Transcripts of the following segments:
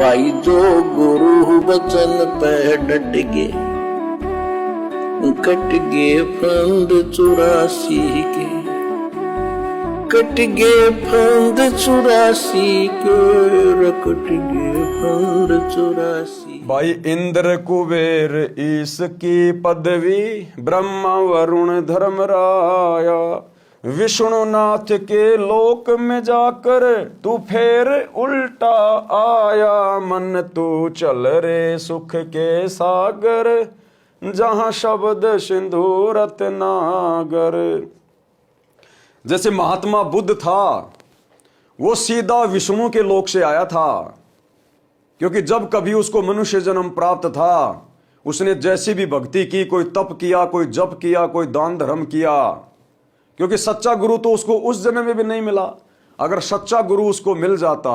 भाई जो गुरु वचन पे डट गे, कट गे फंद 84 के, कट गे फंद 84 के, कट गे फंद 84। भाई इंद्र कुबेर ईश की पदवी, ब्रह्मा वरुण धर्मराया, विष्णुनाथ के लोक में जाकर तू फेर उल्टा आया। मन तू चल रे सुख के सागर, जहां शब्द सिंधु रत्नागर। जैसे महात्मा बुद्ध था, वो सीधा विष्णु के लोक से आया था, क्योंकि जब कभी उसको मनुष्य जन्म प्राप्त था, उसने जैसी भी भक्ति की, कोई तप किया, कोई जप किया, कोई दान धर्म किया, क्योंकि सच्चा गुरु तो उसको उस जन्म में भी नहीं मिला। अगर सच्चा गुरु उसको मिल जाता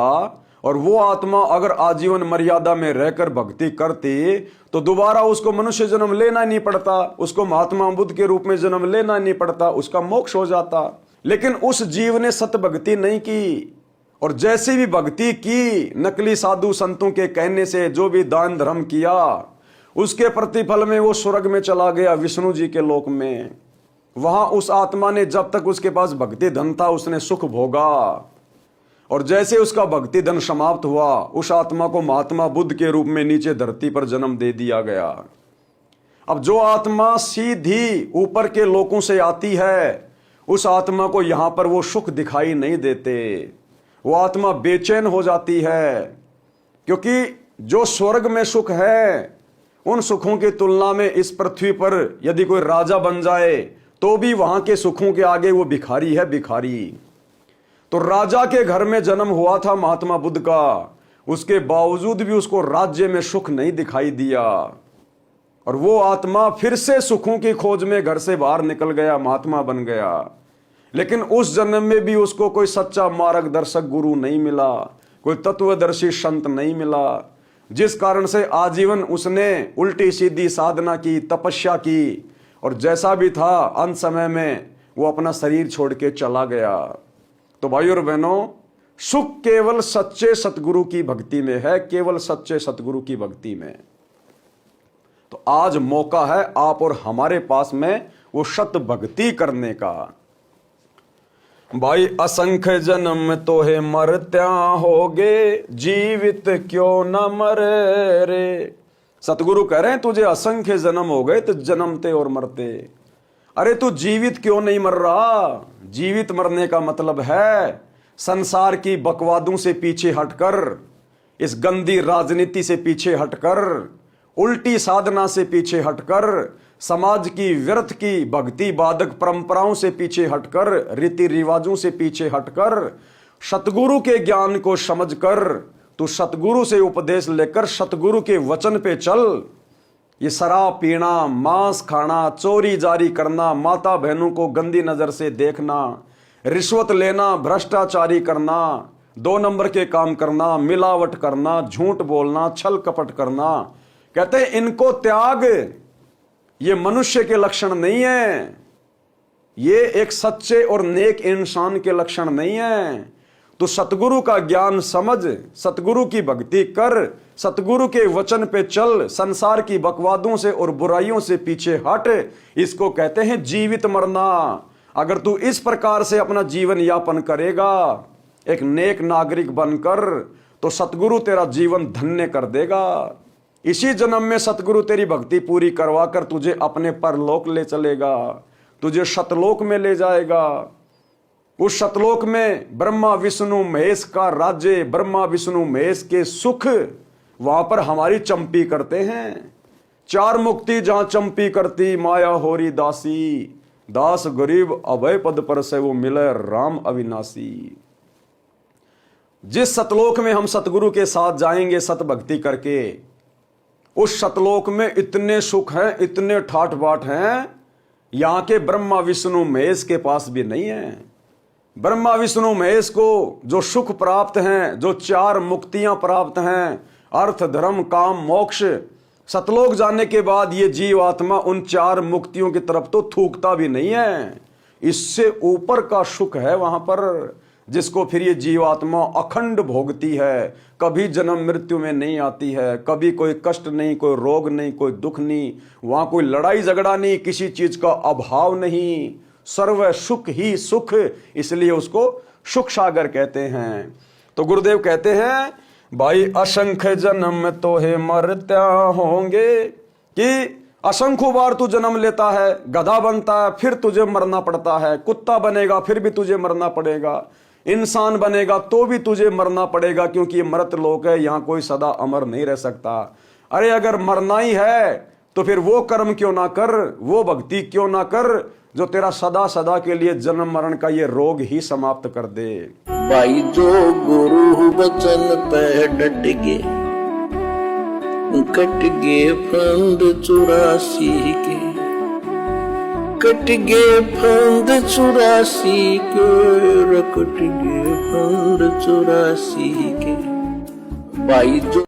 और वो आत्मा अगर आजीवन मर्यादा में रहकर भक्ति करती, तो दोबारा उसको मनुष्य जन्म लेना नहीं पड़ता, उसको महात्मा बुद्ध के रूप में जन्म लेना नहीं पड़ता, उसका मोक्ष हो जाता। लेकिन उस जीव ने सत भक्ति नहीं की, और जैसी भी भक्ति की, नकली साधु संतों के कहने से जो भी दान धर्म किया, उसके प्रतिफल में वो स्वर्ग में चला गया, विष्णु जी के लोक में। वहां उस आत्मा ने, जब तक उसके पास भक्ति धन था, उसने सुख भोगा, और जैसे उसका भक्ति धन समाप्त हुआ, उस आत्मा को महात्मा बुद्ध के रूप में नीचे धरती पर जन्म दे दिया गया। अब जो आत्मा सीधी ऊपर के लोकों से आती है, उस आत्मा को यहां पर वो सुख दिखाई नहीं देते, वो आत्मा बेचैन हो जाती है, क्योंकि जो स्वर्ग में सुख है, उन सुखों की तुलना में इस पृथ्वी पर यदि कोई राजा बन जाए, तो भी वहां के सुखों के आगे वो भिखारी है, भिखारी। तो राजा के घर में जन्म हुआ था महात्मा बुद्ध का, उसके बावजूद भी उसको राज्य में सुख नहीं दिखाई दिया, और वो आत्मा फिर से सुखों की खोज में घर से बाहर निकल गया, महात्मा बन गया। लेकिन उस जन्म में भी उसको कोई सच्चा मार्गदर्शक गुरु नहीं मिला, कोई तत्वदर्शी संत नहीं मिला, जिस कारण से आजीवन उसने उल्टी सीधी साधना की, तपस्या की, और जैसा भी था अंत समय में वो अपना शरीर छोड़ के चला गया। तो भाइयों और बहनों, सुख केवल सच्चे सतगुरु की भक्ति में है, केवल सच्चे सतगुरु की भक्ति में। तो आज मौका है आप और हमारे पास में वो सत भक्ति करने का। भाई असंख्य जन्म तो है मरत्या होगे, जीवित क्यों न मरे रे। सतगुरु कह रहे हैं तुझे असंख्य जन्म हो गए, तो जन्मते और मरते। अरे तू जीवित क्यों नहीं मर रहा? जीवित मरने का मतलब है संसार की बकवादों से पीछे हटकर, इस गंदी राजनीति से पीछे हटकर, उल्टी साधना से पीछे हटकर, समाज की व्यर्थ की भक्ति बाधक परंपराओं से पीछे हटकर, रीति रिवाजों से पीछे हटकर, सतगुरु के ज्ञान को समझकर, तू सतगुरु से उपदेश लेकर सतगुरु के वचन पे चल। ये शराब पीना, मांस खाना, चोरी जारी करना, माता बहनों को गंदी नजर से देखना, रिश्वत लेना, भ्रष्टाचारी करना, 2 नंबर के काम करना, मिलावट करना, झूठ बोलना, छल कपट करना, कहते हैं इनको त्याग। ये मनुष्य के लक्षण नहीं है, ये एक सच्चे और नेक इंसान के लक्षण नहीं है। तो सतगुरु का ज्ञान समझ, सतगुरु की भक्ति कर, सतगुरु के वचन पे चल, संसार की बकवादों से और बुराइयों से पीछे हट। इसको कहते हैं जीवित मरना। अगर तू इस प्रकार से अपना जीवन यापन करेगा, एक नेक नागरिक बनकर, तो सतगुरु तेरा जीवन धन्य कर देगा। इसी जन्म में सतगुरु तेरी भक्ति पूरी करवा कर तुझे अपने परलोक ले चलेगा, तुझे सतलोक में ले जाएगा। उस सतलोक में ब्रह्मा विष्णु महेश का राज्य, ब्रह्मा विष्णु महेश के सुख, वहां पर हमारी चंपी करते हैं। 4 मुक्ति जहां चंपी करती, माया होरी दासी, दास गरीब अभय पद पर से वो मिले राम अविनाशी। जिस सतलोक में हम सतगुरु के साथ जाएंगे सत भक्ति करके, उस सतलोक में इतने सुख हैं, इतने ठाठ बाट हैं, यहां के ब्रह्मा विष्णु महेश के पास भी नहीं है। ब्रह्मा विष्णु महेश को जो सुख प्राप्त हैं, जो 4 मुक्तियां प्राप्त हैं, अर्थ धर्म काम मोक्ष, सतलोक जाने के बाद ये जीव आत्मा उन 4 मुक्तियों की तरफ तो थूकता भी नहीं है। इससे ऊपर का सुख है वहां पर, जिसको फिर ये जीवात्मा अखंड भोगती है, कभी जन्म मृत्यु में नहीं आती है, कभी कोई कष्ट नहीं, कोई रोग नहीं, कोई दुख नहीं, वहां कोई लड़ाई झगड़ा नहीं, किसी चीज का अभाव नहीं, सर्व सुख ही सुख, इसलिए उसको सुख सागर कहते हैं। तो गुरुदेव कहते हैं भाई असंख्य जन्म तो है मरत्या होंगे, कि असंख्य बार तू जन्म लेता है, गधा बनता है फिर तुझे मरना पड़ता है, कुत्ता बनेगा फिर भी तुझे मरना पड़ेगा, इंसान बनेगा तो भी तुझे मरना पड़ेगा, क्योंकि ये मृत लोक है, यहां कोई सदा अमर नहीं रह सकता। अरे अगर मरना ही है तो फिर वो कर्म क्यों ना कर, वो भक्ति क्यों ना कर जो तेरा सदा सदा के लिए जन्म मरण का ये रोग ही समाप्त कर दे। भाई जो गुरु बचन पे डट गे, कट गे फंद 84 के, कट गे फंद 84 के, कट गे फंद 84 के। भाई जो